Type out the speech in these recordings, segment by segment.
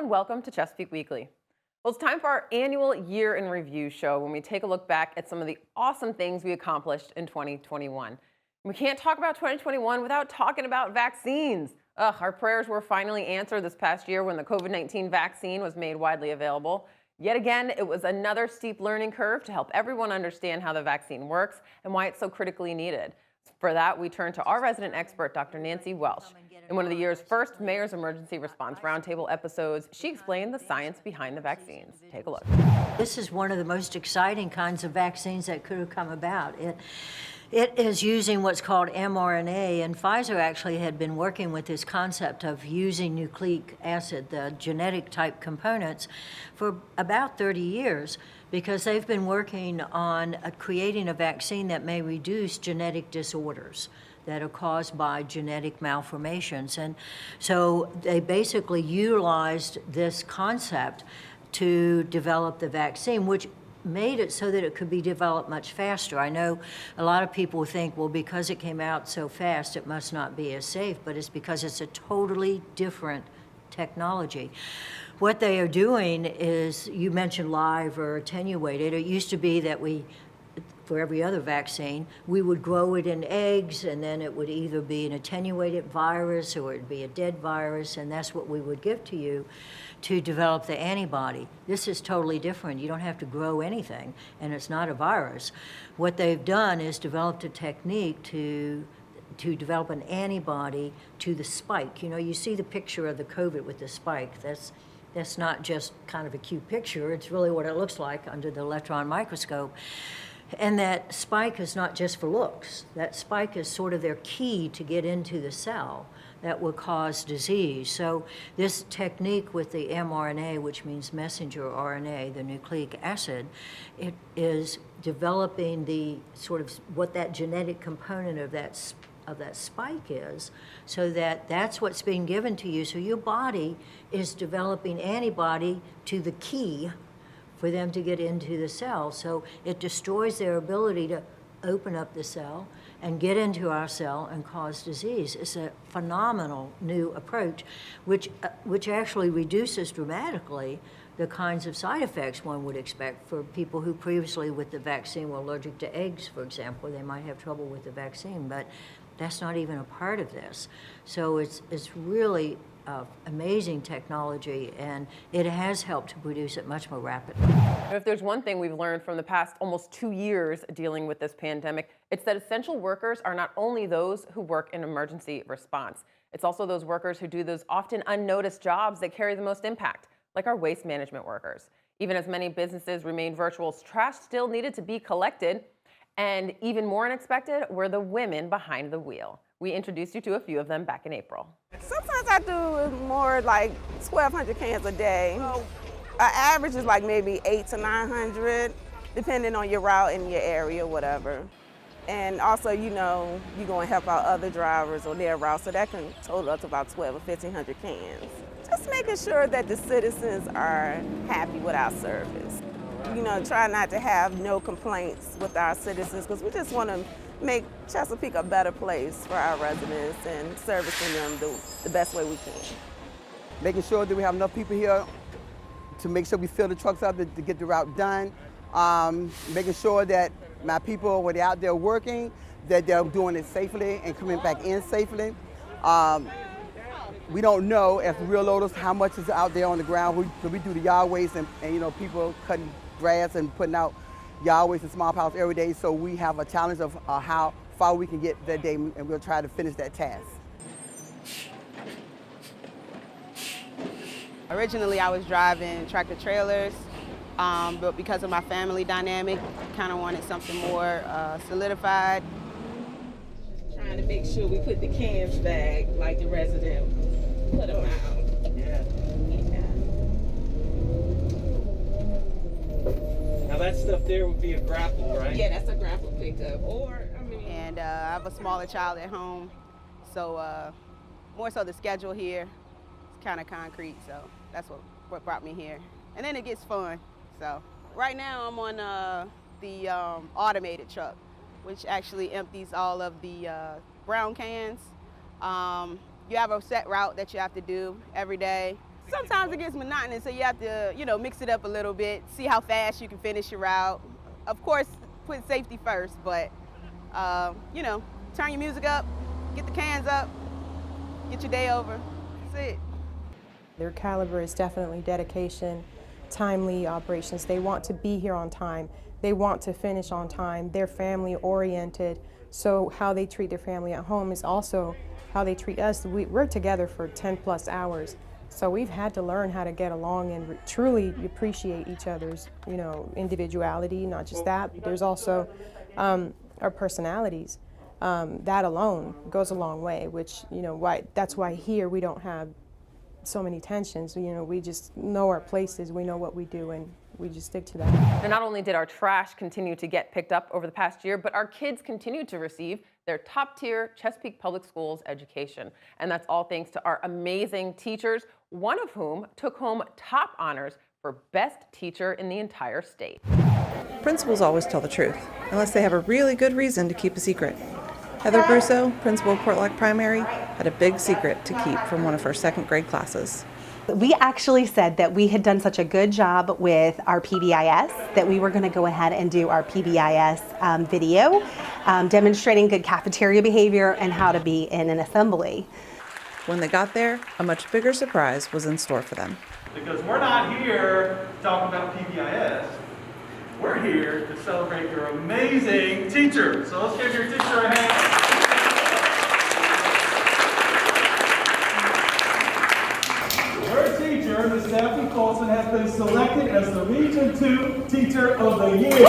and welcome to Chesapeake Weekly. Well, it's time for our annual Year in Review show when we take a look back at some of the awesome things we accomplished in 2021. We can't talk about 2021 without talking about vaccines. Our prayers were finally answered this past year when the COVID-19 vaccine was made widely available. Yet again, it was another steep learning curve to help everyone understand how the vaccine works and why it's so critically needed. For that, we turn to our resident expert, Dr. Nancy Welsh. In one of the year's first Mayor's Emergency Response Roundtable episodes, she explained the science behind the vaccines. Take a look. This is one of the most exciting kinds of vaccines that could have come about. It is using what's called mRNA, and Pfizer actually had been working with this concept of using nucleic acid, the genetic type components, for about 30 years, because they've been working on creating a vaccine that may reduce genetic disorders that are caused by genetic malformations. And so they basically utilized this concept to develop the vaccine, which made it so that it could be developed much faster. I know a lot of people think, well, because it came out so fast, it must not be as safe, but it's because it's a totally different technology. What they are doing is, you mentioned live or attenuated. It used to be that for every other vaccine, we would grow it in eggs, and then it would either be an attenuated virus or it would be a dead virus, and that's what we would give to you to develop the antibody. This is totally different. You don't have to grow anything, and it's not a virus. What they've done is developed a technique to develop an antibody to the spike. You know, you see the picture of the COVID with the spike. That's not just kind of a cute picture. It's really what it looks like under the electron microscope. And that spike is not just for looks. That spike is sort of their key to get into the cell that will cause disease. So this technique with the mRNA, which means messenger RNA, the nucleic acid, it is developing the sort of what that genetic component of that spike is, so that's what's being given to you. So your body is developing antibody to the key for them to get into the cell. So it destroys their ability to open up the cell and get into our cell and cause disease. It's a phenomenal new approach, which actually reduces dramatically the kinds of side effects one would expect for people who previously with the vaccine were allergic to eggs, for example. They might have trouble with the vaccine, but that's not even a part of this. So it's really amazing technology, and it has helped to produce it much more rapidly. If there's one thing we've learned from the past almost 2 years dealing with this pandemic, it's that essential workers are not only those who work in emergency response. It's also those workers who do those often unnoticed jobs that carry the most impact, like our waste management workers. Even as many businesses remain virtual, trash still needed to be collected. And even more unexpected were the women behind the wheel. We introduced you to a few of them back in April. Sometimes I do more like 1,200 cans a day. An average is like maybe 800 to 900, depending on your route and your area, whatever. And also, you know, you're going to help out other drivers on their route, so that can total up to about 1,200 or 1,500 cans. Just making sure that the citizens are happy with our service. You know, try not to have no complaints with our citizens, because we just want to make Chesapeake a better place for our residents and servicing them the best way we can. Making sure that we have enough people here to make sure we fill the trucks up to get the route done. Making sure that my people, when they're out there working, that they're doing it safely and coming back in safely. We don't know as real loaders how much is out there on the ground. We do the yard waste and you know, people cutting grass and putting out yard waste and small piles every day. So we have a challenge of how far we can get that day, and we'll try to finish that task. Originally, I was driving tractor trailers, but because of my family dynamic, kind of wanted something more solidified. Trying to make sure we put the cans back like the resident put them out. Yeah. Now that stuff there would be a grapple, right? Yeah, that's a grapple pickup. And I have a smaller child at home, so more so the schedule here is kind of concrete, so that's what brought me here. And then it gets fun. So right now I'm on the automated truck, which actually empties all of the brown cans. You have a set route that you have to do every day. Sometimes it gets monotonous, so you have to, mix it up a little bit, see how fast you can finish your route. Of course, put safety first, but, turn your music up, get the cans up, get your day over. That's it. Their caliber is definitely dedication, timely operations. They want to be here on time. They want to finish on time. They're family oriented. So how they treat their family at home is also how they treat us. We're together for 10 plus hours. So we've had to learn how to get along and truly appreciate each other's, individuality, not just that, but there's also our personalities. That alone goes a long way, which, that's why here we don't have so many tensions. We just know our places, we know what we do, and we just stick to that. And not only did our trash continue to get picked up over the past year, but our kids continued to receive their top-tier Chesapeake Public Schools education. And that's all thanks to our amazing teachers, one of whom took home top honors for best teacher in the entire state. Principals always tell the truth, unless they have a really good reason to keep a secret. Heather Brusso, principal of Portlock Primary, had a big secret to keep from one of her second grade classes. We actually said that we had done such a good job with our PBIS that we were going to go ahead and do our PBIS video demonstrating good cafeteria behavior and how to be in an assembly. When they got there, a much bigger surprise was in store for them. Because we're not here talking about PBIS. We're here to celebrate your amazing teacher. So let's give your teacher a hand. Her teacher, Ms. Daphne Colson, has been selected as the Region 2 Teacher of the Year.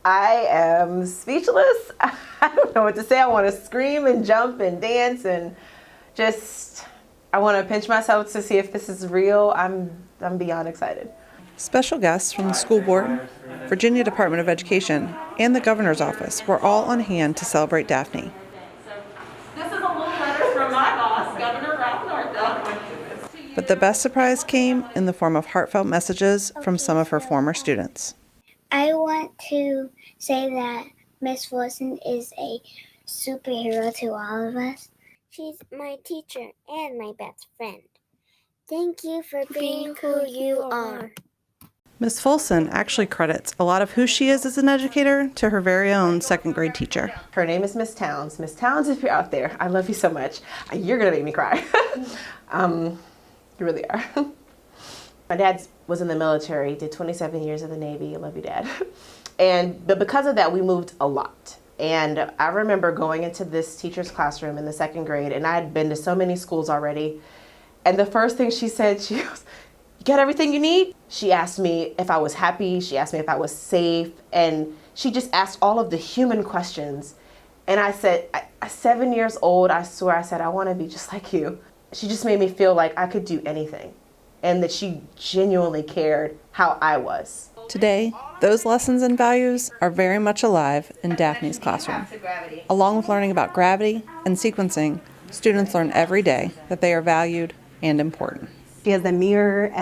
I am speechless. I don't know what to say. I want to scream and jump and dance and I want to pinch myself to see if this is real. I'm beyond excited. Special guests from the school board, Virginia Department of Education, and the governor's office were all on hand to celebrate Daphne. This is a little letter from my boss, Governor Ralph Northam. But the best surprise came in the form of heartfelt messages from some of her former students. I want to say that Miss Wilson is a superhero to all of us. She's my teacher and my best friend. Thank you for being who you are. Ms. Folson actually credits a lot of who she is as an educator to her very own second grade teacher. Her name is Miss Towns. Miss Towns, if you're out there, I love you so much. You're going to make me cry. You really are. My dad was in the military, did 27 years in the Navy. I love you, Dad. But because of that, we moved a lot. And I remember going into this teacher's classroom in the second grade, and I had been to so many schools already. And the first thing she said, she goes, "You got everything you need?" She asked me if I was happy. She asked me if I was safe. And she just asked all of the human questions. And I said, at 7 years old, I swear, I said, "I want to be just like you." She just made me feel like I could do anything, and that she genuinely cared how I was. Today, those lessons and values are very much alive in Daphne's classroom. Along with learning about gravity and sequencing, students learn every day that they are valued and important. She has a mirror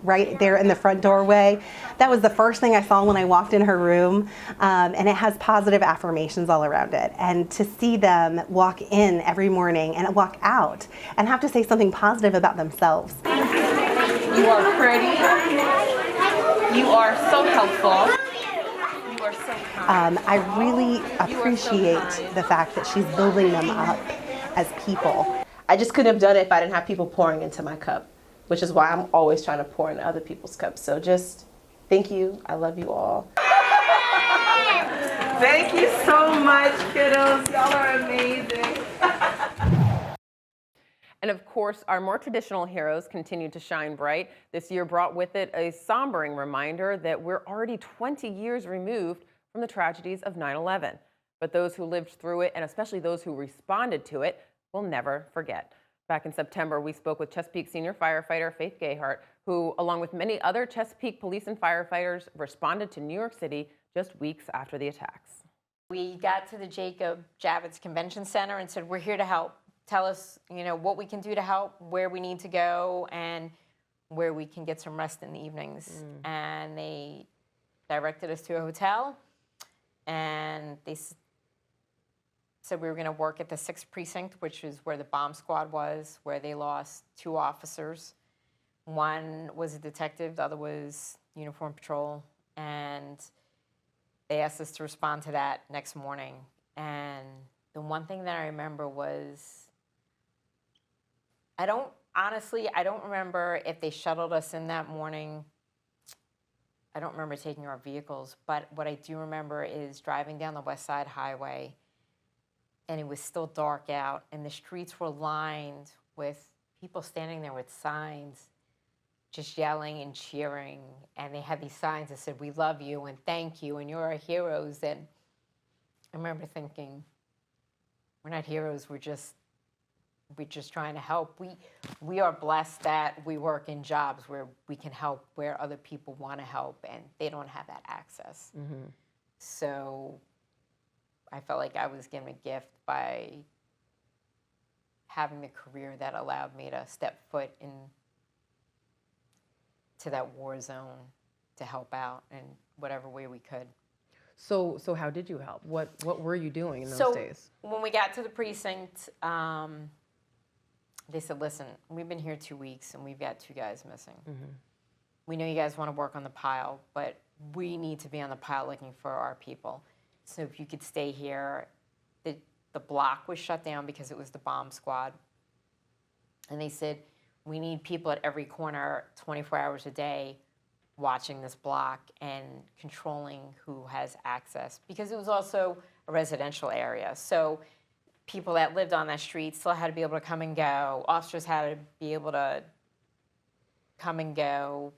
right there in the front doorway. That was the first thing I saw when I walked in her room, and it has positive affirmations all around it. And to see them walk in every morning and walk out and have to say something positive about themselves. You are pretty. You are so helpful. You are so kind. I really appreciate the fact that she's building them up as people. I just couldn't have done it if I didn't have people pouring into my cup, which is why I'm always trying to pour into other people's cups. So just thank you. I love you all. Thank you so much, kiddos. Y'all are amazing. And of course, our more traditional heroes continue to shine bright. This year brought with it a sombering reminder that we're already 20 years removed from the tragedies of 9/11. But those who lived through it, and especially those who responded to it, will never forget. Back in September, we spoke with Chesapeake senior firefighter Faith Gayhart, who, along with many other Chesapeake police and firefighters, responded to New York City just weeks after the attacks. We got to the Jacob Javits Convention Center and said, "We're here to help. Tell us, what we can do to help, where we need to go, and where we can get some rest in the evenings. And they directed us to a hotel, and they said we were going to work at the 6th precinct, which is where the bomb squad was, where they lost 2 officers. One was a detective, the other was uniform patrol, and they asked us to respond to that next morning. And the one thing that I remember was, I don't remember if they shuttled us in that morning. I don't remember taking our vehicles, but what I do remember is driving down the West Side Highway, and it was still dark out, and the streets were lined with people standing there with signs, just yelling and cheering, and they had these signs that said, "We love you," and "Thank you," and "You're our heroes." And I remember thinking, we're not heroes, we're just trying to help. We are blessed that we work in jobs where we can help where other people want to help, and they don't have that access. So I felt like I was given a gift by having the career that allowed me to step foot to that war zone to help out in whatever way we could. So how did you help? What were you doing in those days? When we got to the precinct, they said, "Listen, we've been here 2 weeks and we've got 2 guys missing. We know you guys want to work on the pile, but we need to be on the pile looking for our people. So if you could stay here." The block was shut down because it was the bomb squad. And they said, "We need people at every corner 24 hours a day watching this block and controlling who has access," because it was also a residential area. So people that lived on that street still had to be able to come and go. Officers had to be able to come and go.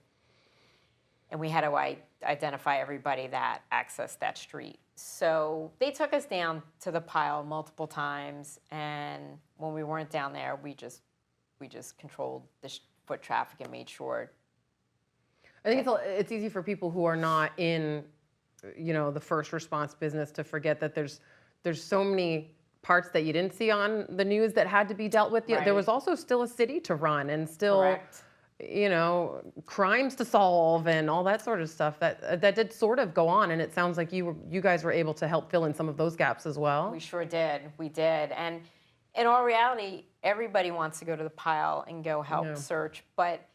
And we had to identify everybody that accessed that street. So they took us down to the pile multiple times, and when we weren't down there, we just controlled the foot traffic and made sure. I think it's easy for people who are not in, the first response business to forget that there's so many parts that you didn't see on the news that had to be dealt with. Right. There was also still a city to run and still, Correct. Crimes to solve and all that sort of stuff that did sort of go on. And it sounds like you guys were able to help fill in some of those gaps as well. We sure did. We did. And in all reality, everybody wants to go to the pile and go help search, but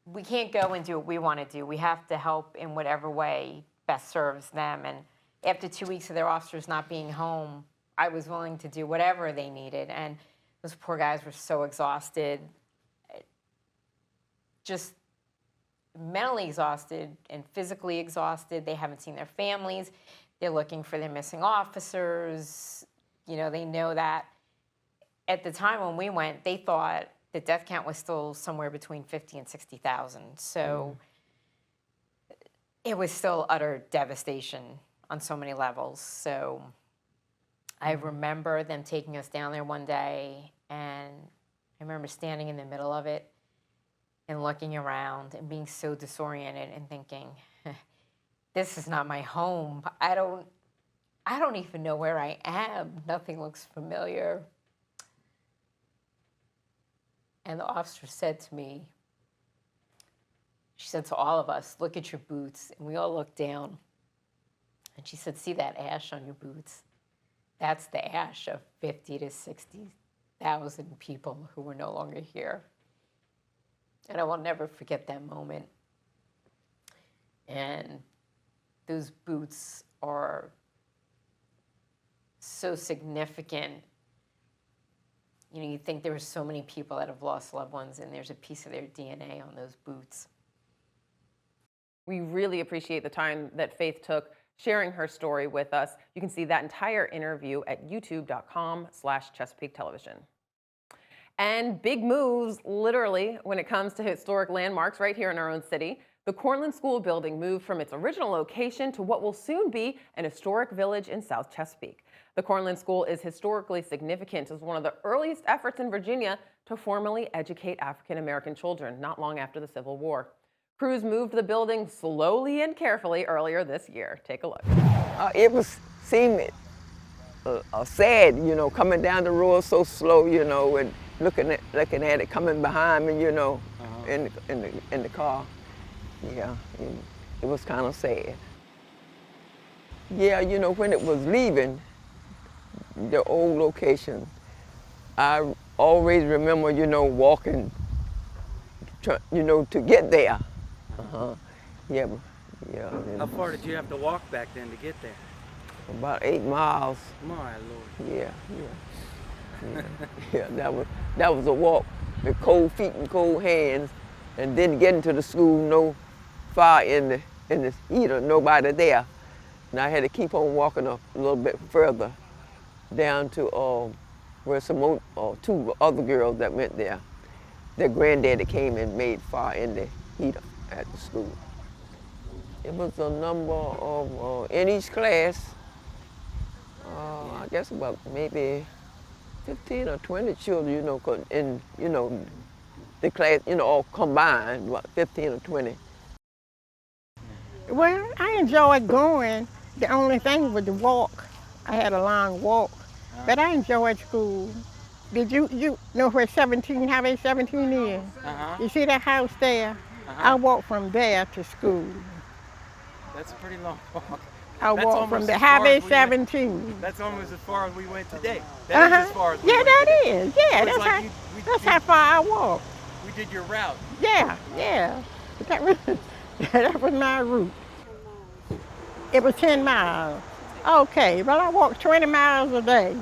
we can't go and do what we want to do. We have to help in whatever way best serves them. And after 2 weeks of their officers not being home, I was willing to do whatever they needed. And those poor guys were so exhausted, just mentally exhausted and physically exhausted. They haven't seen their families. They're looking for their missing officers. They know that at the time when we went, they thought the death count was still somewhere between 50 and 60,000. So it was still utter devastation on so many levels. So I remember them taking us down there one day, and I remember standing in the middle of it and looking around and being so disoriented and thinking, this is not my home. I don't even know where I am. Nothing looks familiar. And the officer said to me, she said to all of us, "Look at your boots." And we all looked down. And she said, "See that ash on your boots? That's the ash of 50 to 60,000 people who were no longer here." And I will never forget that moment. And those boots are so significant. You think there were so many people that have lost loved ones, and there's a piece of their DNA on those boots. We really appreciate the time that Faith took sharing her story with us. You can see that entire interview at youtube.com/Chesapeake Television. And big moves, literally, when it comes to historic landmarks right here in our own city. The Cornland School building moved from its original location to what will soon be an historic village in South Chesapeake. The Cornland School is historically significant as one of the earliest efforts in Virginia to formally educate African American children not long after the Civil War. Crews moved the building slowly and carefully earlier this year. Take a look. It seemed sad, coming down the road so slow, and looking at it coming behind me, in the car. Yeah, it was kind of sad. Yeah, you know, when it was leaving the old location, I always remember, you know, walking, you know, to get there. Yeah, yeah. How far did you have to walk back then to get there? About 8 miles. My Lord. Yeah. Yeah, that was a walk with cold feet and cold hands, and then getting to the school, no fire in the heater, nobody there. And I had to keep on walking a little bit further down to where some more, 2 other girls that went there. Their granddaddy came and made fire in the heater at the school. It was a number of, in each class, I guess about maybe 15 or 20 children, you know, in, you know, the class, you know, all combined, about 15 or 20. Well, I enjoyed going. The only thing was the walk. I had a long walk, but I enjoyed school. Did you know where Highway 17 is? You see that house there? I walked from there to school. That's a pretty long walk. I walked from the Highway 17. That's almost as far as we went today. That is as far as we went that today. is. Yeah, that's how far I walked. We did your route. Yeah. That was my route. It was 10 miles. Okay, well, I walked 20 miles a day.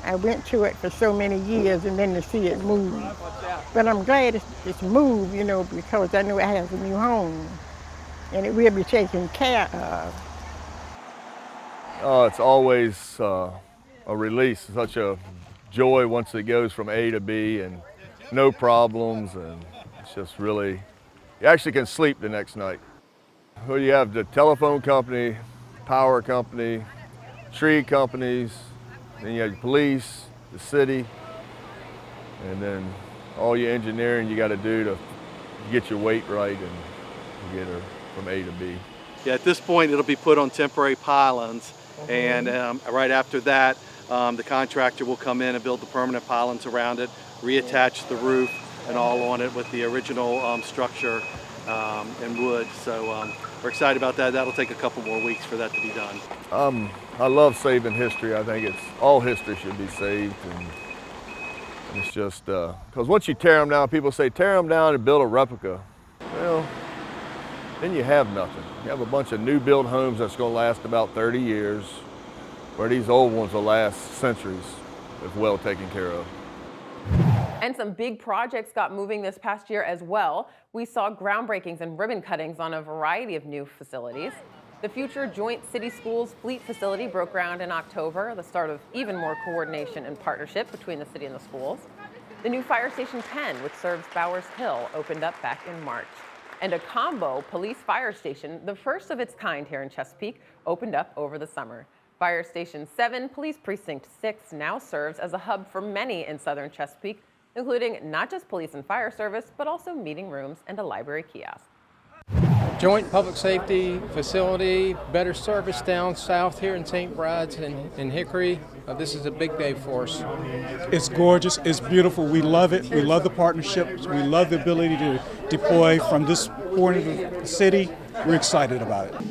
I went to it for so many years and then to see it move. But I'm glad it's moved, you know, because I know it has a new home and it will be taken care of. Oh, it's always a release, such a joy once it goes from A to B and no problems, and it's just really, you actually can sleep the next night. Well, you have the telephone company, power company, tree companies, then you have the police, the city, and then all your engineering you got to do to get your weight right and get her from A to B. Yeah, at this point it'll be put on temporary pylons, and right after that the contractor will come in and build the permanent pylons around it, reattach the roof and all on it with the original structure and wood. So we're excited about that. That'll take a couple more weeks for that to be done. I love saving history. I think all history should be saved, and it's just because once you tear them down, people say tear them down and build a replica. Well, then you have nothing. You have a bunch of new built homes that's going to last about 30 years, where these old ones will last centuries if well taken care of. And some big projects got moving this past year as well. We saw groundbreakings and ribbon cuttings on a variety of new facilities. The future Joint City Schools Fleet facility broke ground in October, the start of even more coordination and partnership between the city and the schools. The new Fire Station 10, which serves Bowers Hill, opened up back in March. And a combo police fire station, the first of its kind here in Chesapeake, opened up over the summer. Fire Station 7, Police Precinct 6 now serves as a hub for many in southern Chesapeake, including not just police and fire service, but also meeting rooms and a library kiosk. Joint public safety facility, better service down south here in St. Bride's and Hickory. This is a big day for us. It's gorgeous, it's beautiful, we love it. We love the partnerships, we love the ability to deploy from this point of the city. We're excited about it.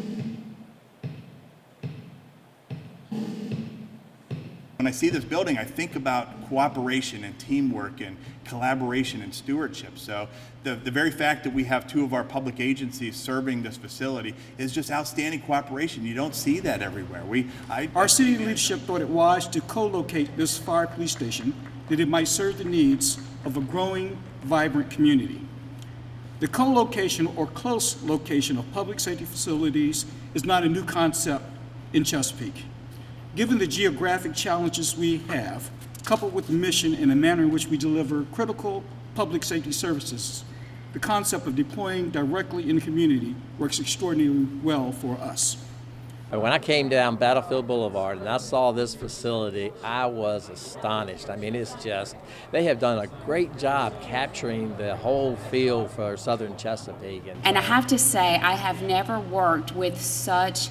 When I see this building, I think about cooperation and teamwork and collaboration and stewardship. So the very fact that we have 2 of our public agencies serving this facility is just outstanding cooperation. You don't see that everywhere. Our city leadership thought it wise to co-locate this fire police station that it might serve the needs of a growing, vibrant community. The co-location or close location of public safety facilities is not a new concept in Chesapeake. Given the geographic challenges we have, coupled with the mission and the manner in which we deliver critical public safety services, the concept of deploying directly in the community works extraordinarily well for us. When I came down Battlefield Boulevard and I saw this facility, I was astonished. I mean, it's just, they have done a great job capturing the whole feel for southern Chesapeake. And I have to say, I have never worked with such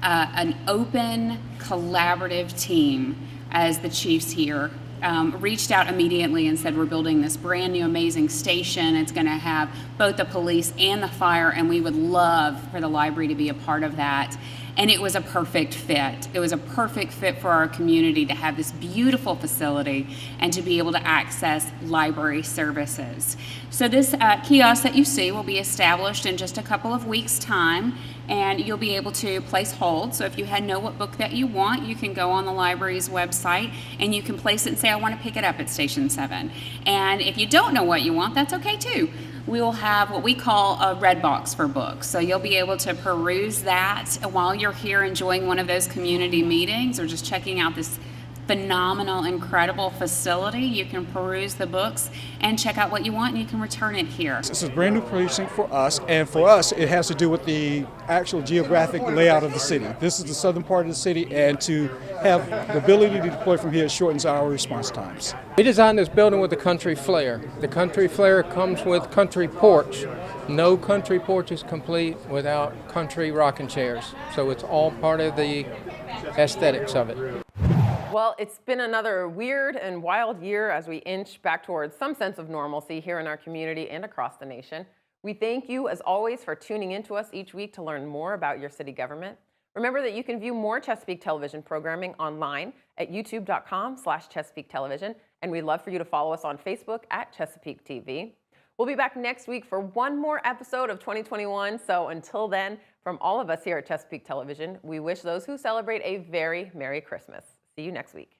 an open, collaborative team as the chiefs here reached out immediately and said, we're building this brand new amazing station. It's going to have both the police and the fire, and we would love for the library to be a part of that. And it was a perfect fit. It was a perfect fit for our community to have this beautiful facility and to be able to access library services. So this kiosk that you see will be established in just a couple of weeks' time, and you'll be able to place holds. So if you know what book that you want, you can go on the library's website and you can place it and say, I want to pick it up at Station 7. And if you don't know what you want, that's okay too. We will have what we call a red box for books. So you'll be able to peruse that while you're here enjoying one of those community meetings or just checking out this phenomenal, incredible facility. You can peruse the books and check out what you want, and you can return it here. This is a brand new precinct for us, and for us it has to do with the actual geographic layout of the city. This is the southern part of the city, and to have the ability to deploy from here shortens our response times. We designed this building with the country flair. The country flair comes with country porch. No country porch is complete without country rocking chairs. So it's all part of the aesthetics of it. Well, it's been another weird and wild year as we inch back towards some sense of normalcy here in our community and across the nation. We thank you, as always, for tuning in to us each week to learn more about your city government. Remember that you can view more Chesapeake Television programming online at youtube.com/Chesapeake Television, and we'd love for you to follow us on Facebook at Chesapeake TV. We'll be back next week for one more episode of 2021, so until then, from all of us here at Chesapeake Television, we wish those who celebrate a very Merry Christmas. See you next week.